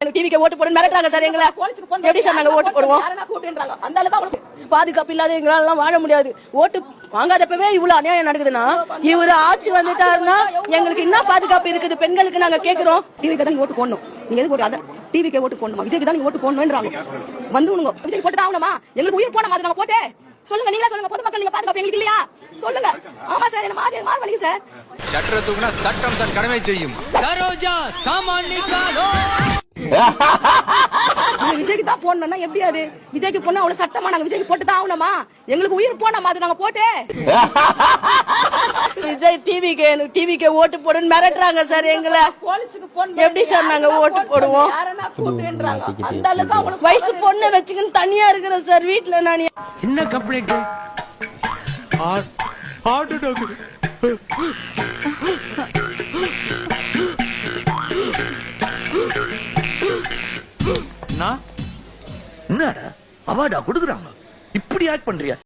நாங்க டிவிக்கு ஓட்டு போடுன்னு மிரட்டுறாங்க சார் எங்களை. எப்படி சார் நாங்க ஓட்டு போடுவோம்? அந்த அளவுக்கு பாதுகாப்பு இல்லாத எங்களால வாழ முடியாது. ஓட்டு வாங்காதப்பவே இவ்வளவு அநியாயம் நடக்குதுன்னா இவரு ஆட்சி வந்துட்டாருன்னா எங்களுக்கு என்ன பாதுகாப்பு இருக்குது பெண்களுக்கு? நாங்க கேக்குறோம். டிவிக்கு தான் ஓட்டு போடணும். நீங்க எதுக்கு ஓட்டு டிவிக்கு ஓட்டு போடணுமா? விஜய்க்கு தான் ஓட்டு போடணும்ன்றாங்க. வந்து உங்க விஜய் போட்டு தான் ஆகணுமா? எங்களுக்கு உயிர் போன மாதிரி நாங்க போட்டு சொல்லுங்க. நீங்களா சொல்லுங்க. பொதுமக்கள் நீங்க பாதுகாப்பு எங்களுக்கு இல்லையா? சொல்லுங்க. ஆமா சார், என்ன மாறு வலிங்க சார். சட்டத்தை தூக்குனா சட்டம் தன் கடமை செய்யும். சரோஜா சாமானிகாலோ விஜய்க்கு தான் போடணும்னா எப்படி? அது விஜய்க்கு போனா அவ்வளவு சட்டமா? நாங்க விஜய்க்கு போட்டு தான் ஆகணுமா? எங்களுக்கு உயிர் போன மாதிரி நாங்க போட்டு விஜய் டிவிக்கு ஓட்டு போடுன்னு மிரட்டுறாங்க சார் எங்களை. எப்படி சார் நாங்க ஓட்டு போடுவோம்? அந்த அளவுக்கு வயசு பொண்ணை வச்சுக்கின்னு தனியா இருக்கிறேன் சார் வீட்டுல. நான் என்ன கம்ப்ளைண்ட்? என்னடா அவார்டா கொடுக்குறாங்க, இப்படி ஆக்ட் பண்றியா?